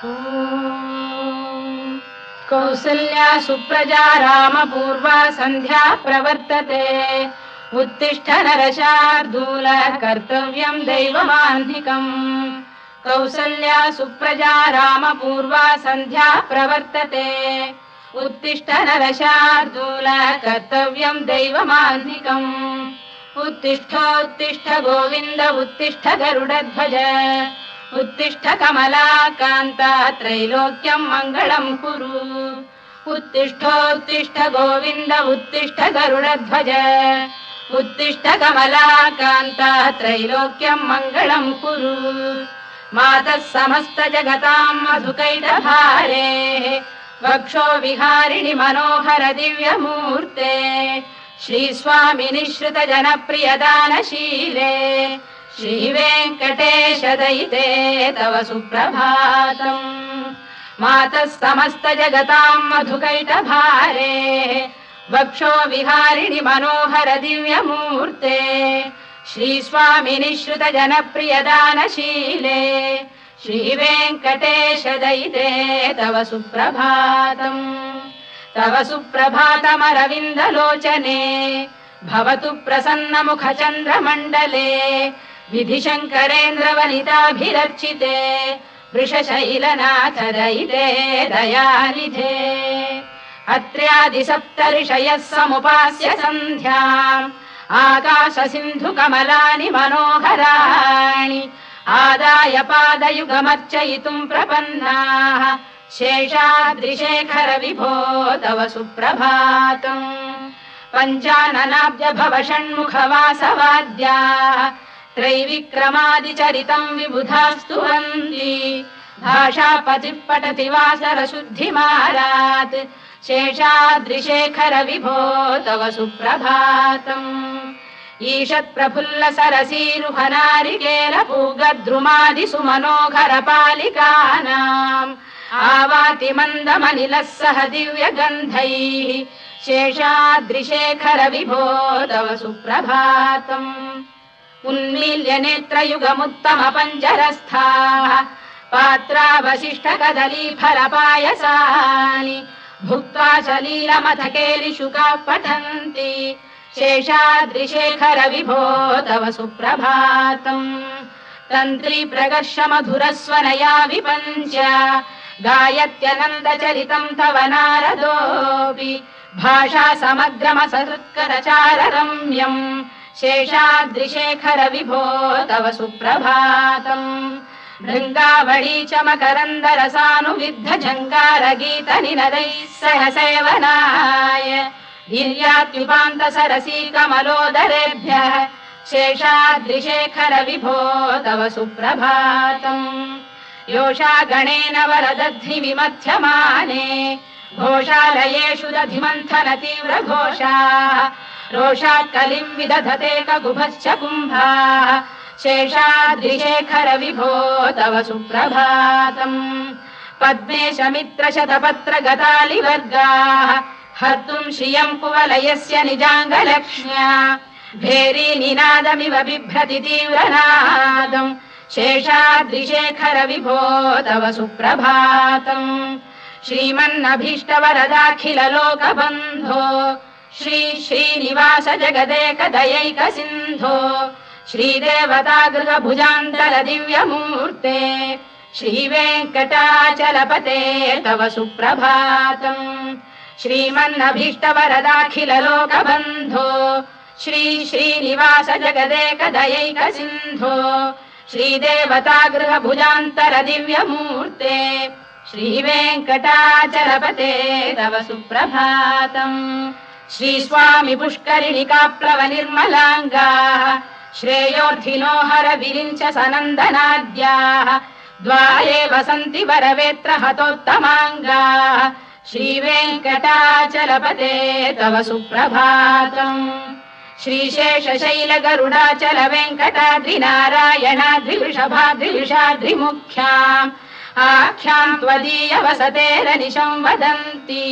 ॐ कौसल्या सुप्रजा रामपूर्वा सन्ध्या प्रवर्तते उत्तिष्ठ नरशार्दूल कर्तव्यं दैवमान्धिकम् कौसल्या सुप्रजा रामपूर्वा सन्ध्या प्रवर्तते उत्तिष्ठ नरशार्दूल कर्तव्यं दैवमान्धिकम् उत्तिष्ठोत्तिष्ठ गोविन्द उत्तिष्ठ गरुडध्वज उत्तिष्ठ कमलाकान्ता त्रैलोक्यं मङ्गलं कुरु उत्तिष्ठोत्तिष्ठ गोविन्द उत्तिष्ठ गरुडध्वज उत्तिष्ठ कमलाकान्ता त्रैलोक्यं मङ्गलं कुरु मातः समस्त जगतां मधुकैटभारे वक्षो विहारिणि मनोहर दिव्यमूर्ते श्रीस्वामिनि श्रुत जनप्रियदानशीले श्रीवेङ्कटेश दयिते तव सुप्रभातम् मातः समस्त जगतां मधुकैटभारे वक्षो विहारिणि मनोहर दिव्यमूर्ते श्रीस्वामिनि श्रुत जनप्रियदानशीले श्रीवेङ्कटेश दयिते तव सुप्रभातम् तव सुप्रभातमरविन्दलोचने भवतु प्रसन्नमुखचन्द्रमण्डले विधिशङ्करेन्द्रवनिताभिरर्चिते वृषशैलनाथ दयिते दयानिधे अत्र्यादिसप्तऋषयः समुपास्य सन्ध्याम् आकाशसिन्धुकमलानि मनोहराणि आदाय पादयुगमर्चयितुम् प्रपन्नाः शेषाद्रिशेखर विभो तव सुप्रभातम् पञ्चाननाब्ज भव षण्मुखवासवाद्याः त्रैविक्रमादिचरितम् विबुधास्तुवन्ति भाषापतिः पठति वासरशुद्धिमारात् शेषाद्रिशेखर विभो तव सुप्रभातम् ईषत्प्रफुल्ल सरसीरुहनारिकेलपूगद्रुमादिसुमनोहर पालिकानाम् आवाति मन्दमनिलः सह दिव्यगन्धैः शेषाद्रिशेखर विभो तव सुप्रभातम् उन्मील्य नेत्रयुगमुत्तम पञ्जरस्थाः पात्रावशिष्ट कदलीफलपायसानि भुक्त्वा सलीलमथकेलिशुकाः पठन्ति शेषाद्रिशेखर विभो तव सुप्रभातम् तन्त्री प्रकर्ष मधुरस्वनया विपञ्च गायत्यनन्दचरितं तव नारदोऽपि भाषा समग्रमसहृत्करचाररम्यम् शेषाद्रिशेखर विभो तव सुप्रभातम् भृङ्गावळी च मकरन्दरसानुविद्ध झङ्कारगीतनिनदैः सह सेवनाय वीर्यात्युपान्त सरसी कमलोदरेभ्यः शेषाद्रिशेखर विभो तव सुप्रभातम् योषा गणेन वरदध्नि विमथ्यमाने घोषालयेषु दधिमन्थन तीव्र घोषाः रोषात् कलिम् विदधते ककुभश्च कुम्भाः शेषाद्रिशेखर विभो तव सुप्रभातम् पद्मेश मित्र शतपत्र गतालिवर्गाः हर्तुम् श्रियम् कुवलयस्य निजाङ्गलक्ष्म्या भेरी निनादमिव बिभ्रति तीव्रनादम् शेषाद्रिशेखर विभो तव सुप्रभातम् श्रीमन्नभीष्टवरदाखिल लोकबन्धो श्री श्रीनिवास जगदेकदयैक सिन्धो श्रीदेवतागृह भुजान्तल दिव्यमूर्ते श्रीवेङ्कटाचलपते तव सुप्रभातम् श्रीमन्नभीष्टवरदाखिल लोकबन्धो श्री श्रीनिवास जगदेकदयैक सिन्धो श्रीदेवतागृह भुजान्तर दिव्यमूर्ते श्रीवेङ्कटाचलपते तव सुप्रभातम् श्रीस्वामि पुष्करिणिकाप्लव निर्मलाङ्गाः श्रेयोर्थिनो हर विरिञ्च सनन्दनाद्याः द्वाये वसन्ति वरवेत्र हतोत्तमाङ्गाः श्रीवेङ्कटाचलपते तव सुप्रभातम् श्रीशेषशैल गरुडाचल वेङ्कटाद्रिनारायणाद्रिवृषभाद्रिविषाद्रिमुख्याम् आख्याम् त्वदीय वसतेरनिशं वदन्ति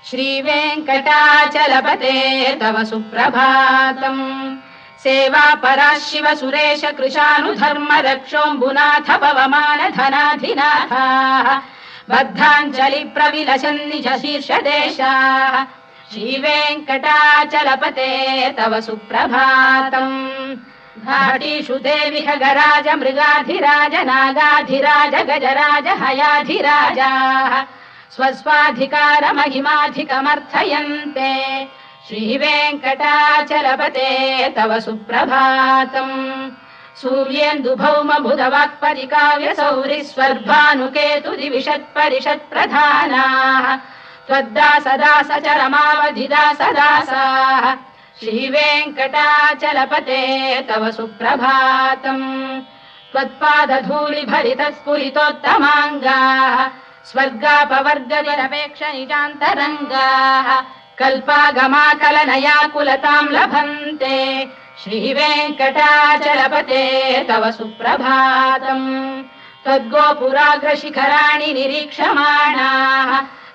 श्रीवेङ्कटाचलपते तव सुप्रभातम् सेवा परा शिव सुरेश कृशानुधर्म रक्षोऽम्बुनाथ पवमान धनाधिनाथाः बद्धाञ्जलि प्रविलसन् निज शीर्षदेशाः श्रीवेङ्कटाचलपते तव सुप्रभातम् घाटीषु देवि खगराज मृगाधिराज नागाधिराज गजराज हयाधिराजाः स्वस्वाधिकार महिमाधिकमर्थयन्ते श्रीवेङ्कटाचलपते तव सुप्रभातम् सूर्येन्दुभौम बुधवाक्परिकाव्य सौरि स्वर्भानुकेतु दिविषत्परिषत्प्रधानाः त्वद्दासदास चरमावधिदासदासाः श्रीवेङ्कटाचलपते तव सुप्रभातम् त्वत्पादधूलिभरितस्फुरितोत्तमाङ्गाः स्वर्गापवर्गनिरपेक्ष निजान्तरङ्गाः कल्पागमाकलनयाकुलताम् लभन्ते श्रीवेङ्कटाचलपते तव सुप्रभातम् त्वद्गोपुराग्रशिखराणि निरीक्षमाणाः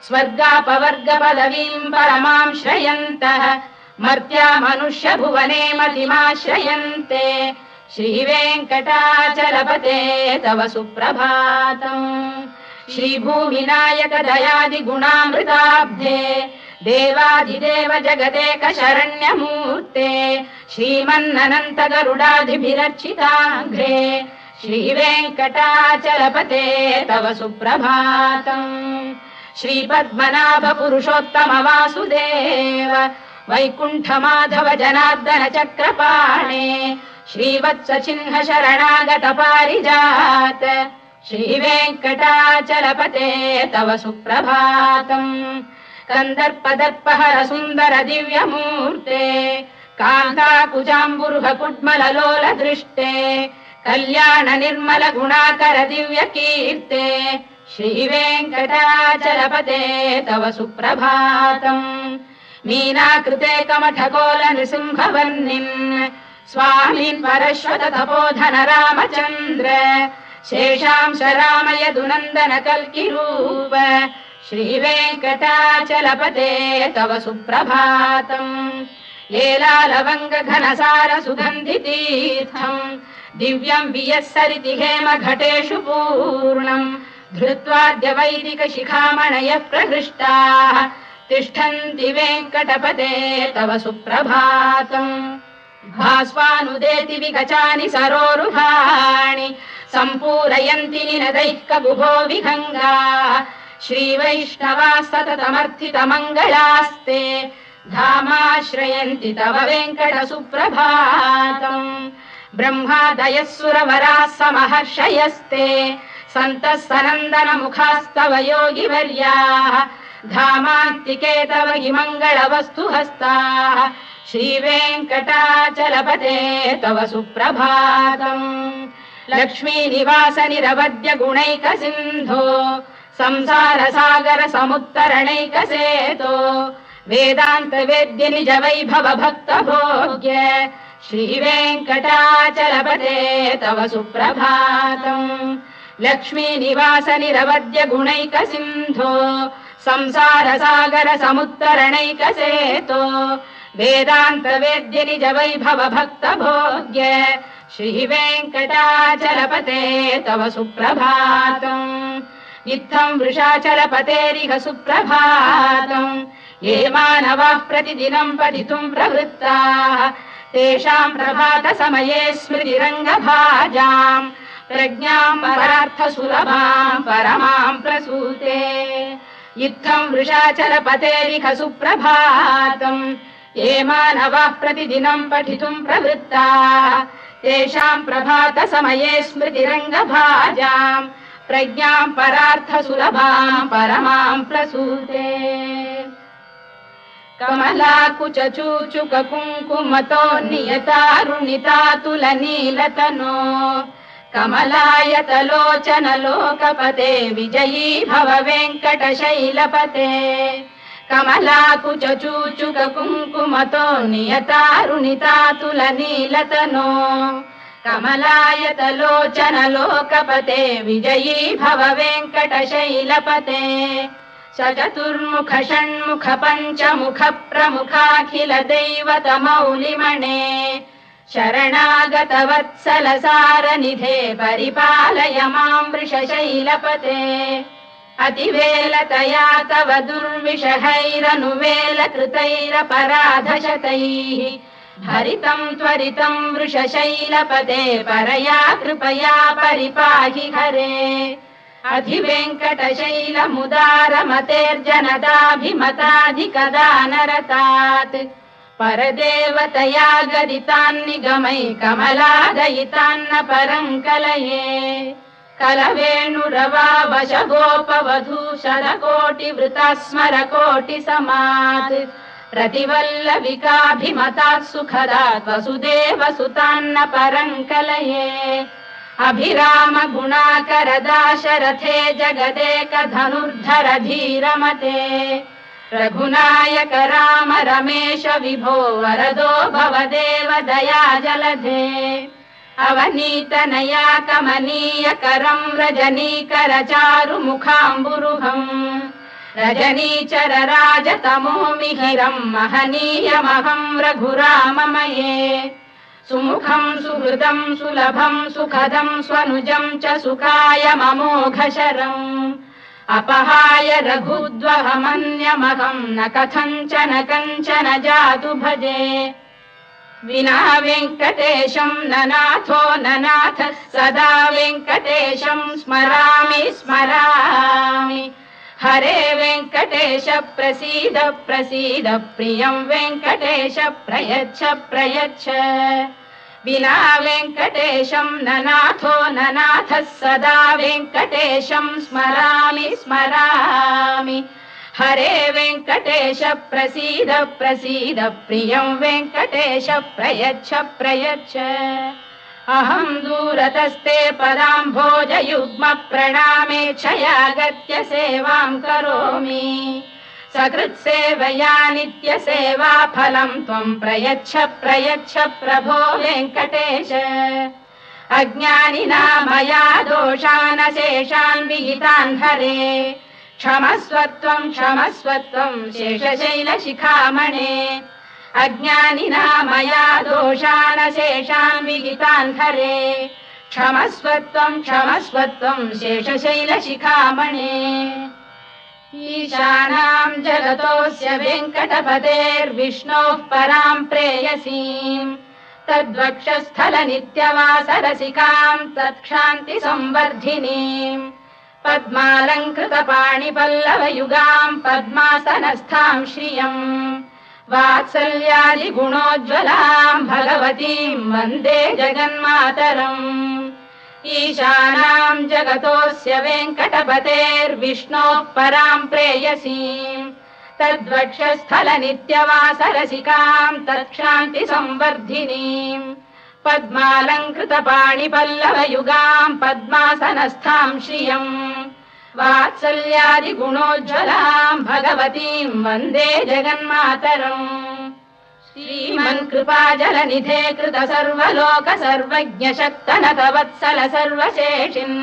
स्वर्गापवर्गपदवीम् परमाम् श्रयन्तः मर्त्या मनुष्य भुवने मतिमाश्रयन्ते श्रीवेङ्कटाचलपते तव सुप्रभातम् श्रीभूमिनायक दयादिगुणामृताब्धे देवादिदेव जगदेक शरण्यमूर्ते श्रीमन्ननन्त गरुडादिभिरर्चिताङ्घ्रे श्रीवेङ्कटाचलपते तव सुप्रभातम् श्रीपद्मनाभ पुरुषोत्तम वासुदेव वैकुण्ठ माधव जनार्दन चक्रपाणे श्रीवत्स चिह्न शरणागत पारिजात श्रीवेङ्कटाचलपते तव सुप्रभातम् कन्दर्पदर्पहर सुन्दर दिव्यमूर्ते कान्ताकुजाम्बुरुह कुड्मललोल दृष्टे कल्याण निर्मल गुणाकर दिव्य कीर्ते श्रीवेङ्कटाचलपते तव सुप्रभातम् मीनाकृते कमठकोल नृसिंहवर्णिन् स्वामीन् परश्वत तपोधन रामचन्द्र शेषांश रामयदुनन्दन कल्किरूप श्रीवेङ्कटाचलपते तव सुप्रभातम् येलालवङ्ग घनसार सुगन्धितीर्थम् दिव्यम् वियस्सरिति हेम घटेषु पूर्णम् धृत्वाद्य वैदिक शिखामणयः प्रहृष्टाः तिष्ठन्ति वेङ्कटपते तव सुप्रभातम् भास्वानुदेति विगचानि सरोरुहाणि सम्पूरयन्ति निनदैः कगुभो विहङ्गाः श्रीवैष्णवाः सततमर्थितमङ्गलास्ते धामाश्रयन्ति तव वेङ्कट सुप्रभातम् ब्रह्मादयः सुरवराः समहर्षयस्ते सन्तः सनन्दन मुखास्तव योगिवर्याः धामान्तिके तव हि मङ्गलवस्तु हस्ताः श्रीवेङ्कटाचलपते तव सुप्रभातम् लक्ष्मीनिवास निरवद्य गुणैक सिन्धो संसार सागर समुत्तरणैक सेतो वेदान्त वेद्य निज वैभव भक्त भोग्य श्रीवेङ्कटाचलपते तव सुप्रभातम् लक्ष्मीनिवास निरवद्य गुणैक सिन्धो संसार सागर समुत्तरणैक सेतो वेदान्त वेद्य निज वैभव भक्त भोग्य श्रीवेङ्कटाचलपते तव सुप्रभातम् इत्थम् वृषाचलपतेरिह सुप्रभातम् ये मानवाः प्रतिदिनम् पठितुम् प्रवृत्ताः तेषाम् प्रभात समये स्मृतिरङ्गभाजाम् प्रज्ञाम् परार्थ सुलभाम् परमाम् प्रसूते इत्थम् वृषाचलपतेरिह सुप्रभातम् ये मानवाः प्रतिदिनम् पठितुम् प्रवृत्ताः तेषाम् प्रभात समये स्मृतिरङ्गभाजाम् प्रज्ञाम् परार्थ सुलभाम् परमाम् प्रसूते कमलाकुच चूचुक कुङ्कुमतो नियतारुणितातुल नीलतनो कमलायतलोचन लोकपते विजयी भव वेङ्कटशैलपते कमलाकुच चूचुक कुङ्कुमतो नियतारुणितातुल नीलतनो कमलायतलोचन लोकपते विजयी भव वेङ्कटशैलपते सचतुर्मुख षण्मुख पञ्चमुख प्रमुखाखिल दैवत मौलिमणे शरणागतवत्सलसारनिधे परिपालय मां वृषशैलपते अतिवेलतया तव दुर्विषहैरनुवेलकृतैरपराधशतैः हरितं त्वरितं वृषशैलपते परया कृपया परिपाहि हरे अधिवेङ्कटशैलमुदारमतेर्जनताभिमताधिकदानरतात् परदेवतया गदितान्निगमै कमलादयितान्न परं कलये कलवेणुरवावशगोपवधूशरकोटिवृता स्मरकोटिसमात् प्रतिवल्लविकाभिमतात् सुखदात् वसुदेवसुतान्न परं कलये अभिराम गुणाकरदाशरथे जगदेकधनुर्धर धीरमते रघुनायक राम रमेश विभो वरदो भवदेव दया जलधे अवनीतनया कमनीयकरं रजनीकर चारुमुखाम्बुरुहम् रजनीचर राजतमो मिहिरं महनीयमहं रघुराममये सुमुखं सुहृदं सुलभं सुखदं स्वनुजं च सुखायममोघशरम् अपहाय रघुद्वहमन्यमहं न कथञ्चन कञ्चन जातु भजे विना वेङ्कटेशं ननाथो ननाथः सदा वेङ्कटेशं स्मरामि स्मरामि हरे वेङ्कटेश प्रसीद प्रसीद प्रियं वेङ्कटेश प्रयच्छ प्रयच्छ विना वेङ्कटेशं ननाथो ननाथः सदा वेङ्कटेशं स्मरामि स्मरामि हरे वेङ्कटेश प्रसीद प्रसीद प्रियं वेङ्कटेश प्रयच्छ प्रयच्छ अहं दूरतस्ते पदाम्भोजयुग्म प्रणामेच्छयागत्य सेवां करोमि सकृत्सेवया नित्यसेवा फलं त्वं प्रयच्छ प्रयच्छ प्रभो वेङ्कटेश अज्ञानिना मया दोषानशेषान् विहितान् हरे क्षमस्वत्वं शेषशैलशिखामणे अज्ञानिना मया दोषानशेषान् विहितान् हरे क्षमस्वत्वं शेषशैलशिखामणे ईशानां जगतोऽस्य वेङ्कटपतेर्विष्णोः परां प्रेयसीं तद्वक्षस्थलनित्यवासरसिकां तत्क्षान्तिसंवर्धिनीं पद्मालङ्कृतपाणिपल्लवयुगां पद्मासनस्थां श्रियम् वात्सल्यादिगुणोज्ज्वलां भगवतीं वन्दे जगन्मातरम् ईशानां जगतोऽस्य वेङ्कटपतेर्विष्णोः परां प्रेयसीं तद्वक्षस्थलनित्यवासरसिकां तत्क्षान्तिसंवर्धिनीं पद्मालङ्कृतपाणिपल्लवयुगां पद्मासनस्थां श्रियम् वात्सल्यादिगुणोज्ज्वलां भगवतीं वन्दे जगन्मातरम् श्रीमन्कृपाजलनिधे कृत सर्वलोक सर्वज्ञ शक्तनतवत्सल सर्वशेषिन्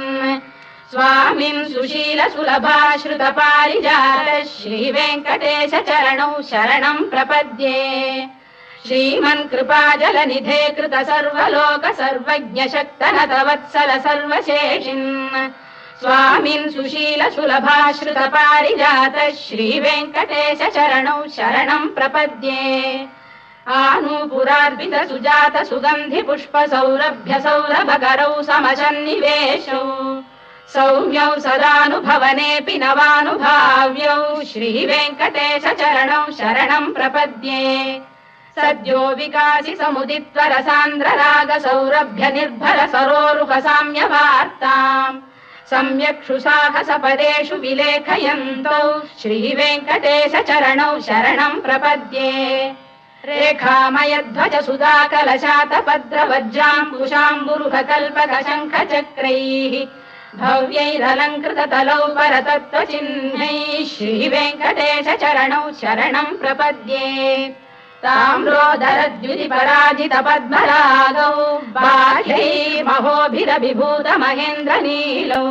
स्वामिन् सुशील सुलभाश्रुत पारिजात श्रीवेङ्कटेश चरणौ शरणं प्रपद्ये श्रीमन्कृपाजलनिधे कृत सर्वलोक सर्वज्ञ शक्तनतवत्सल सर्वशेषिन् स्वामिन् सुशील सुलभाश्रुत पारिजात श्रीवेङ्कटेश चरणौ शरणं प्रपद्ये आनूपुरार्पित सुजात सुगन्धि पुष्प सौरभ्य सौरभकरौ समसन्निवेशौ सौम्यौ सदानुभवनेऽपि नवानुभाव्यौ श्रीवेङ्कटेश चरणौ शरणं प्रपद्ये सद्यो विकासि समुदित्वर सान्द्र राग सौरभ्य निर्भर सरोरुह साम्यवार्ताम् सम्यक् शुशाखसपदेषु विलेखयन्तौ श्रीवेङ्कटेश चरणौ शरणं प्रपद्ये रेखामयध्वज सुधाकलशातपद्रवज्राङ्कुशाम्बुरुहकल्पकशङ्खचक्रैः भव्यैरलङ्कृततलौ परतत्त्वचिह्नैः श्रीवेङ्कटेश चरणौ शरणं प्रपद्ये ताम्रोदरद्युतिपराजित पद्मरागौ बाह्यैर्महोभिरभिभूत महेन्द्रनीलौ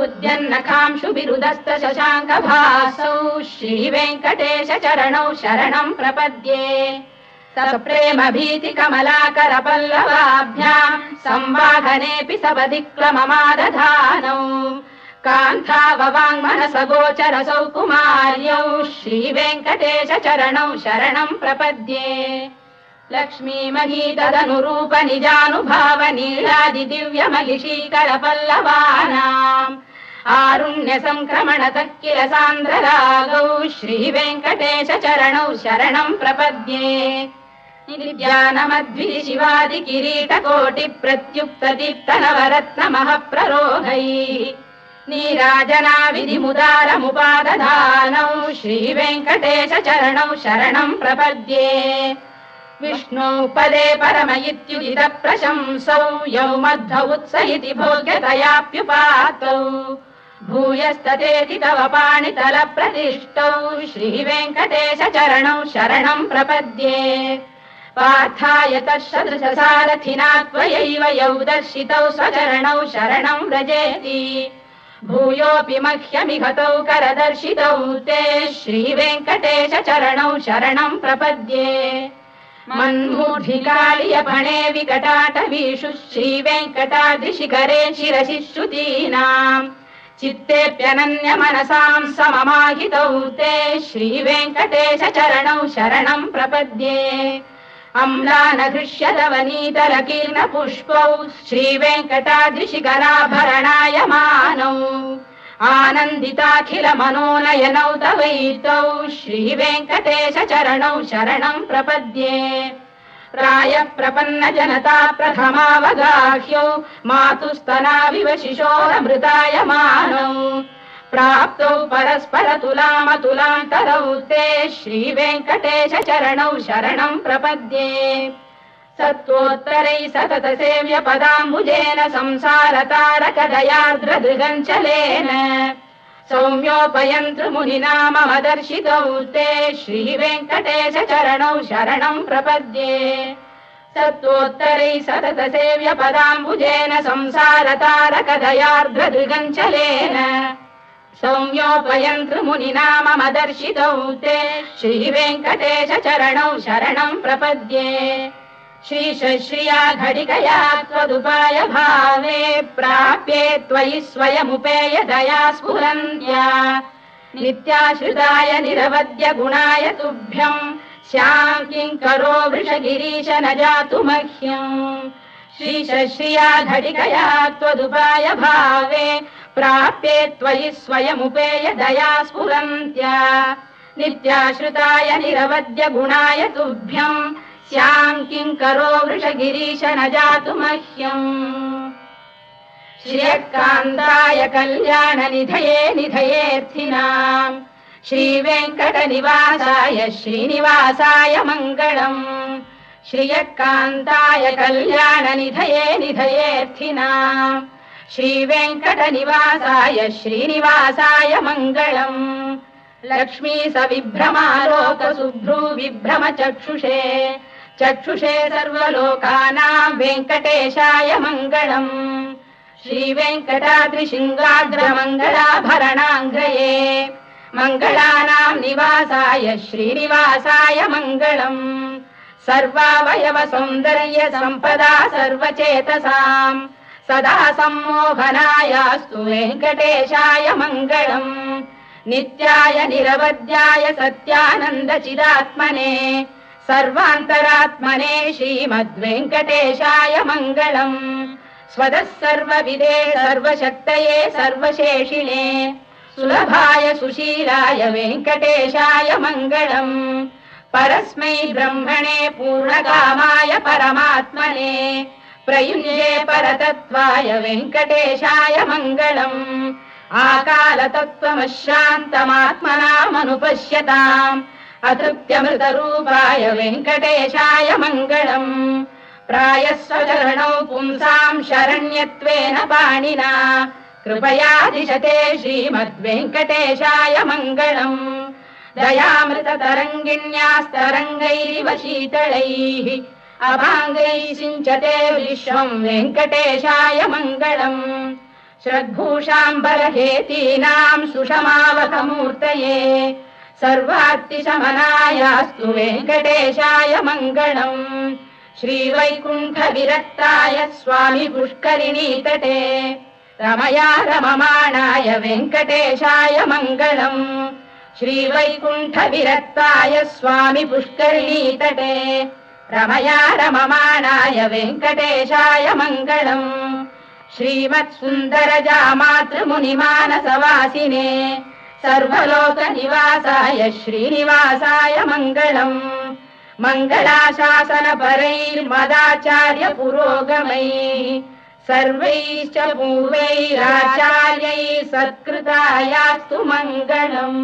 उद्यन्नखांशुभिरुदस्त शशाङ्कभासौ श्रीवेङ्कटेश चरणौ शरणं प्रपद्ये सप्रेम भीति कमलाकर पल्लवाभ्याम् संवाहनेऽपि सपदिक्लममादधानौ कान्थाववाङ्मनस गोचरसौ कुमार्यौ श्रीवेङ्कटेश चरणौ शरणं प्रपद्ये लक्ष्मी महीतदनुरूप निजानुभाव नीलादि दिव्य महिषीकर पल्लवानाम् आरुण्य संक्रमणतः किल सान्द्ररागौ श्रीवेङ्कटेश चरणौ शरणं प्रपद्ये निद्यानमद्भि शिवादि किरीटकोटि प्रत्युक्त दीप्त नवरत्न महप्ररोहैः नीराजना विधिमुदारमुपादधानौ श्रीवेङ्कटेश चरणौ शरणं प्रपद्ये विष्णु पदे परम इत्युदित प्रशंसौ यौ मध्व उत्स इति भोग्यतयाप्युपातौ भूयस्ततेति तव पाणितल प्रतिष्ठौ श्रीवेङ्कटेश चरणौ शरणं प्रपद्ये पार्थाय तत्सदृश सारथिना त्वयैव यौ दर्शितौ स्वचरणौ शरणं व्रजेति भूयोऽपि मह्यमिहतौ करदर्शितौ ते श्रीवेङ्कटेश चरणौ शरणं प्रपद्ये मन्मूर्धिकालियपणे विकटाटवीषु श्रीवेङ्कटाद्रिशिखरे शिरसि श्रुतीनाम् चित्तेऽप्यनन्य मनसां सममाहितौ ते श्रीवेङ्कटेश चरणौ शरणं प्रपद्ये अम्लानघृष्यदवनीतलकीर्ण पुष्पौ श्रीवेङ्कटाद्रिशिखराभरणायमानौ आनन्दिताखिल मनोनयनौ तवैतौ श्रीवेङ्कटेश चरणौ शरणं प्रपद्ये प्रायः प्रपन्न जनता प्रथमावगाह्यौ मातुस्तनाविव शिशोरमृतायमानौ प्राप्तौ परस्पर तुलामतुलान्तरौ ते श्रीवेङ्कटेश चरणौ शरणं प्रपद्ये सत्त्वोत्तरै सतत सेव्य पदाम्बुजेन संसारतारक दयार्द्रदृगञ्चलेन सौम्योपयन्तृमुनिना मम दर्शितौ ते श्रीवेङ्कटेश चरणौ शरणं प्रपद्ये सत्त्वोत्तरै सतत सेव्य पदाम्बुजेन संसारतारक दयार्द्रदृगञ्चलेन सौम्योपयन्तृमुनिना मम दर्शितौ ते श्रीवेङ्कटेश चरणौ शरणं प्रपद्ये श्रीशश्रिया घटिकया त्वदुपाय भावे प्राप्ये त्वयि स्वयमुपेय दया स्फुरन्त्या नित्याश्रिताय निरवद्य गुणाय तुभ्यम् श्यां किङ्करो वृषगिरीश न जातु मह्यम् श्रीशश्रिया घटिकया त्वदुपाय भावे प्राप्ये त्वयि स्वयमुपेय दया स्फुरन्त्या नित्याश्रिताय निरवद्य गुणाय तुभ्यम् श्यां किङ्करो वृषगिरीश न जातु मह्यम् श्रियकान्ताय कल्याणनिधये निधयेऽर्थिनाम् श्रीवेङ्कटनिवासाय श्रीनिवासाय मङ्गलम् श्रियकान्ताय कल्याणनिधये निधयेऽर्थिनाम् श्रीवेङ्कटनिवासाय श्रीनिवासाय मङ्गलम् लक्ष्मी सविभ्रमालोक सुभ्रू विभ्रम चक्षुषे चक्षुषे सर्वलोकानां वेङ्कटेशाय मङ्गलम् श्रीवेङ्कटाद्रिशृङ्गाग्रमङ्गलाभरणाङ्गये मङ्गलानां निवासाय श्रीनिवासाय मङ्गलम् सर्वावयव सौन्दर्य सम्पदा सर्वचेतसां सदा सम्मोहनायास्तु वेङ्कटेशाय मङ्गलम् नित्याय निरवध्याय सत्यानन्दचिदात्मने सर्वान्तरात्मने श्रीमद्वेङ्कटेशाय मङ्गलम् स्वतः सर्वविदे सर्वशक्तये सर्वशेषिणे सुलभाय सुशीलाय वेङ्कटेशाय मङ्गलम् परस्मै ब्रह्मणे पूर्णकामाय परमात्मने प्रयुञ्जे परतत्त्वाय वेङ्कटेशाय मङ्गलम् आकालतत्त्वमशान्तमात्मनामनुपश्यताम् अतृप्त्यमृतरूपाय वेङ्कटेशाय मङ्गलम् प्रायस्वचरणौ पुंसां शरण्यत्वेन पाणिना कृपया दिशते श्रीमद्वेङ्कटेशाय मङ्गलम् दयामृततरङ्गिण्यास्तरङ्गैरिव शीतलैः अभाङ्गैः सिञ्चते विश्वं वेङ्कटेशाय मङ्गलम् श्रद्भूषाम्बरहेतीनां सुषमावकमूर्तये सर्वार्तिशमनायास्तु वेङ्कटेशाय मङ्गलम् श्रीवैकुण्ठविरक्ताय स्वामी पुष्करिणीतटे रमया रममाणाय वेङ्कटेशाय मङ्गलम् श्रीवैकुण्ठविरक्ताय स्वामी पुष्करिणीतटे रमया रममाणाय वेङ्कटेशाय मङ्गलम् श्रीमत्सुन्दरजामातृमुनिमानसवासिने सर्वलोकनिवासाय श्रीनिवासाय मङ्गलम् मङ्गलाशासनपरैर्मदाचार्य पुरोगमैः सर्वैश्च पूर्वैराचार्यैः सत्कृतायास्तु मङ्गलम्।